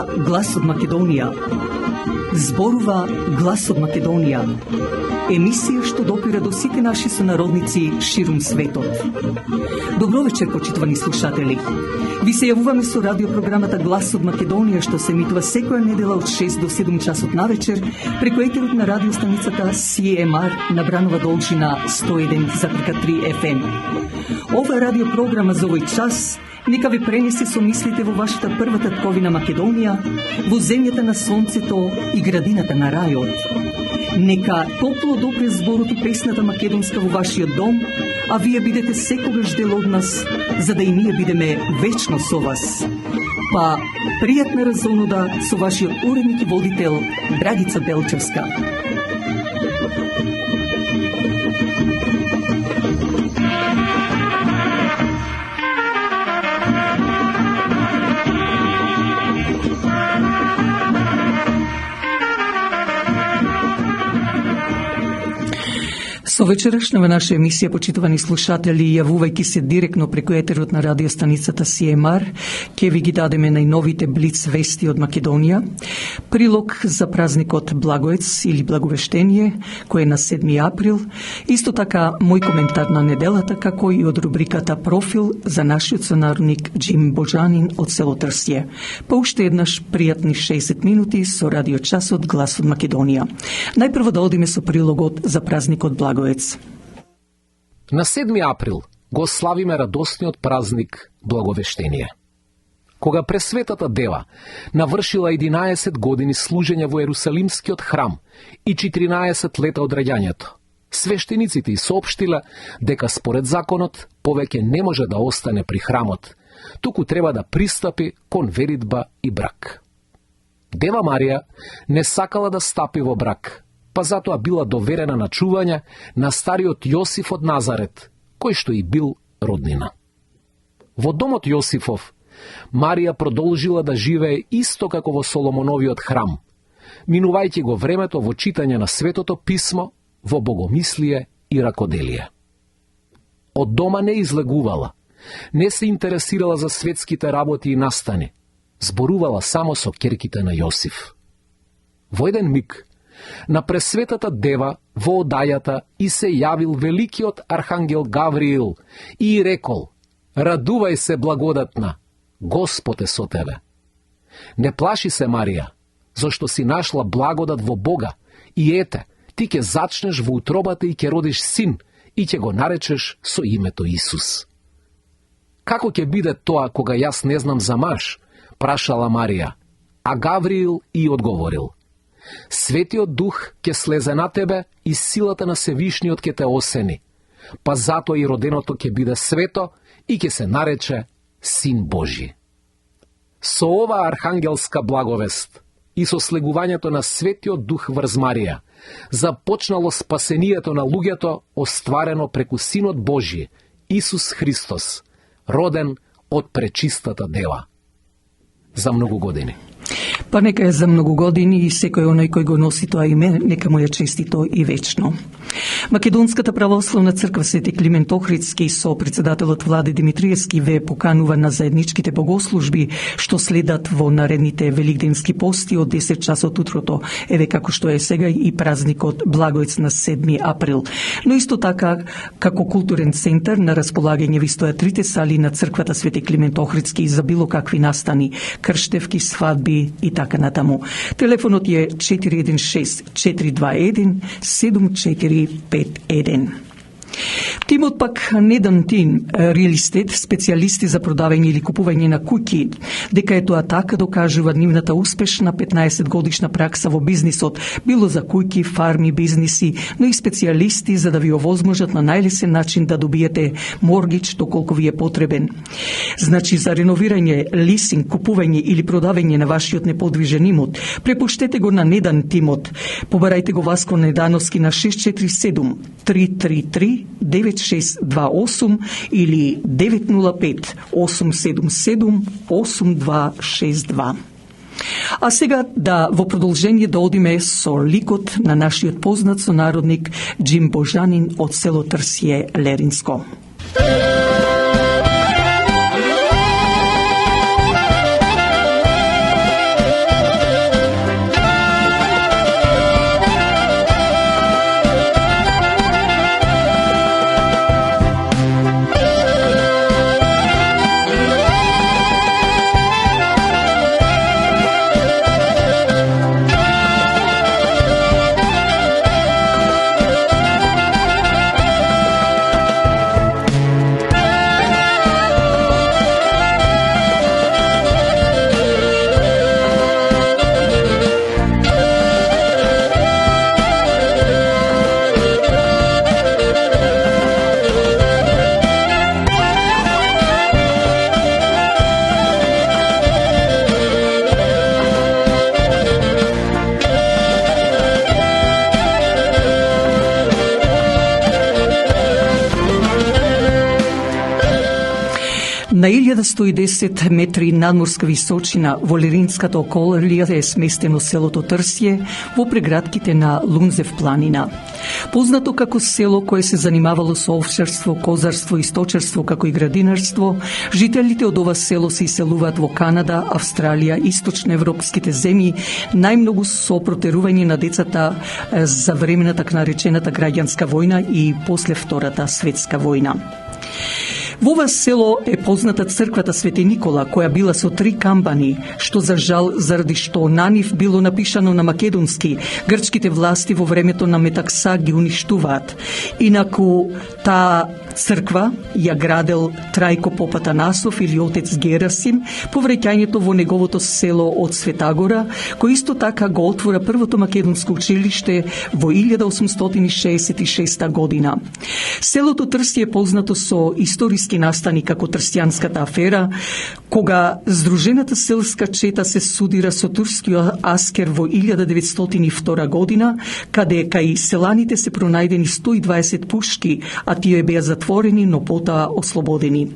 Зборува глас од Македонија. Зборува глас од Македонија. Емисија што допира до сите наши сонародници ширум светот. Добро вечер, почитувани слушатели. Ви се јавуваме со радиопрограмата Глас од Македонија, што се емитува секоја недела од 6 до 7 часот навечер преку етерот на радиостаницата CMR на Бранова должина 101,3 FM. Ова радиопрограма за овој час нека ви пренесе со мислите во вашата прва татковина Македонија, во земјата на сонцето и градината на рајот. Нека топло допре зборот и песната македонска во вашиот дом, а вие бидете секогаш дел од нас, за да и ние бидеме вечно со вас. Па, пријатна разонуда со вашиот уредник и водител Драгица Белчевска. Со вечерашнава наша емисија, почитувани слушатели, јавувајќи се директно преку етерот на радиостаницата CMR, ќе ви ги дадеме најновите блиц вести од Македонија, прилог за празникот Благоец или Благовештение, кој е на 7 април, исто така мој коментар на неделата, како и од рубриката Профил за нашиот сонародник Джим Божанин од село Трсје. Па уште еднаш пријатни 60 минути со радиочасот Глас од Македонија. Најпрво да одиме со прилогот за празникот Благоец. На 7 април го славиме радосниот празник Благовештение. Кога Пресветата Дева навршила 11 години служење во Ерусалимскиот храм и 14 лета од раѓањето, свештениците и соопштила дека според законот повеќе не може да остане при храмот, туку треба да пристапи кон веридба и брак. Дева Марија не сакала да стапи во брак, па затоа била доверена на чување на стариот Јосиф од Назарет, кој што и бил роднина. Во домот Јосифов, Марија продолжила да живее исто како во Соломоновиот храм, минувајќи го времето во читање на Светото писмо, во богомислие и ракоделие. Од дома не излегувала, не се интересирала за светските работи и настани, зборувала само со ќерките на Јосиф. Во еден миг, на Пресветата Дева во одајата и се јавил великиот архангел Гавриил и рекол: „Радувај се, благодатна, Господ е со тебе. Не плаши се, Марија, зашто си нашла благодат во Бога, и ете, ти ќе зачнеш во утробата и ќе родиш син, и ќе го наречеш со името Исус.” „Како ќе биде тоа кога јас не знам за маж?“ прашала Марија, а Гавриил и одговорил: „Светиот Дух ќе слезе на тебе и силата на Севишниот ќе те осени, па затоа и роденото ќе биде свето и ќе се нарече Син Божи.” Со ова архангелска благовест и со слегувањето на Светиот Дух врз Марија, започнало спасението на луѓето, остварено преку Синот Божи, Исус Христос, роден од Пречистата Дева. За многу години. Па нека е за многу години и секој оној кој го носи тоа име, нека му е честито и вечно. Македонската православна црква Свети Климент Охридски со председателот Влади Димитриевски ве поканува на заедничките богослужби што следат во наредните великденски пости од 10 часот утрото, еве како што е сега и празникот Благоец на 7 април. Но исто така, како културен центар на располагање ви стојат трите сали на црквата Свети Климент Охридски за било какви настани, крштевки, свадби и така натаму. Телефонот е 416-421-7451. Тимот пак Недан Тим, Real Estate, специјалисти за продавање или купување на куќи, дека е тоа така докажува нивната успешна 15 годишна пракса во бизнисот, било за куќи, фарми, бизниси, но и специјалисти за да ви овозможат на најлесен начин да добиете моргич доколку ви е потребен. Значи, за реновирање, лисинг, купување или продавање на вашиот неподвижен имот, препуштете го на Недан Тимот. Побарајте го Васко Недановски на 647 333 9628 или 905 877 8262. А сега да во продолжение да одиме со ликот на нашиот познат сонародник Джим Божанин од село Трсје, Леринско. На 1110 метри надморска височина во Леринската околија е сместено селото Трсје во прегратките на Лунзев планина. Познато како село кое се занимавало со овчарство, козарство и сточарство како и градинарство, жителите од ова село се иселуваат во Канада, Австралија, источноевропските земји, најмногу со протерување на децата за време на така наречената граѓанска војна и после Втората светска војна. Во ова село е позната црквата Свети Никола, која била со 3 камбани, што за жал заради што на нив било напишано на македонски, грчките власти во времето на Метакса ги уништуваат. Инаку таа црква ја градел Трајко Поп Атанасов или отец Герасим по враќањето во неговото село од Светагора, кој исто така го отвора првото македонско училиште во 1866 година. Селото Трсје е познато со историски настани како Трстјанската афера, кога Здружената селска чета се судира со турскиот аскер во 1902 година, каде кај селаните се пронајдени 120 пушки, а тие беа затворени, но потоа ослободени.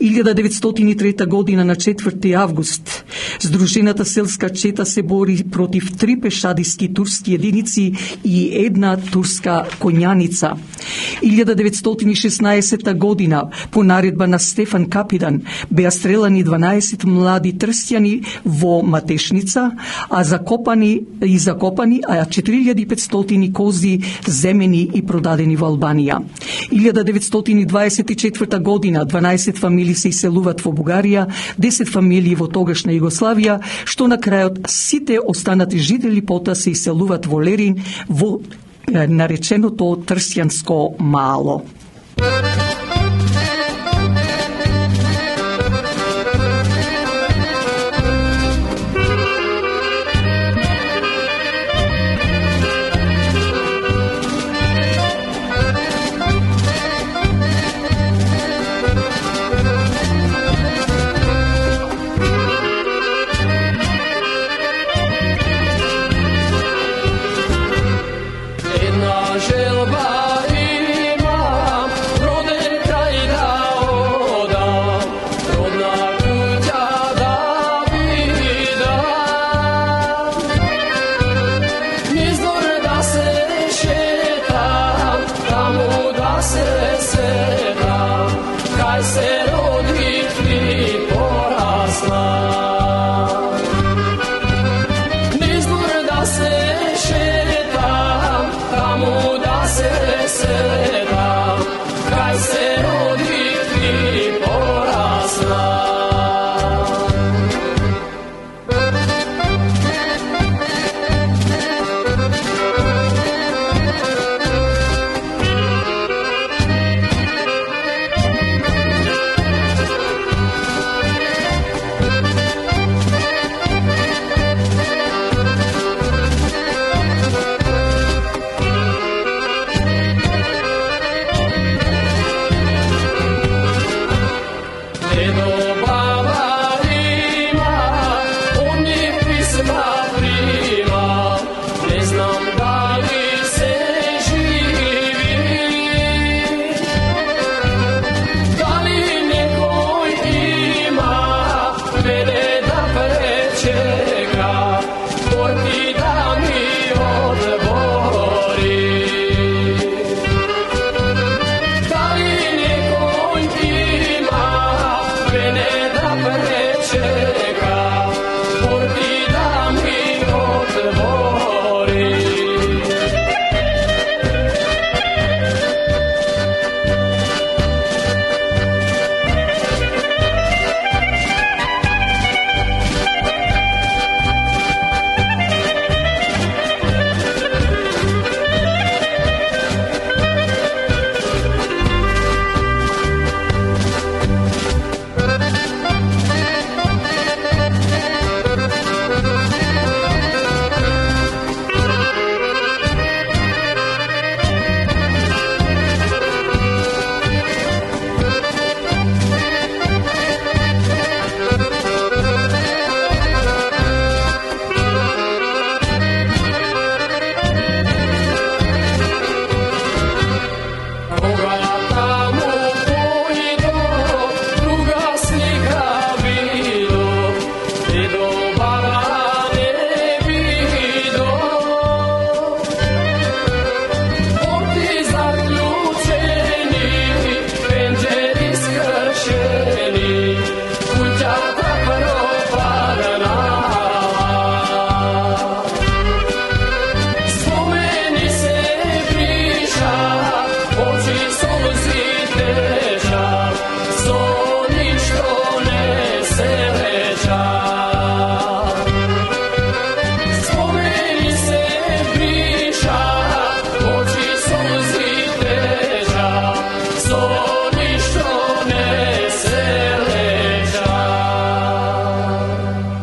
1903 година на 4 август Здружената селска чета се бори против 3 пешадиски турски единици и 1 турска коњаница. 1916 година по наредба на Стефан Капидан беа стрелани 12 млади трстјани во Матешница, а закопани 4500 кози земени и продадени во Албанија. 1924 година 12 фамилии се иселуваат во Бугарија, 10 фамилии во тогашна Југославија, што на крајот сите останати жители потоа се иселуваат во Лерин, во нареченото Трстјанско мало.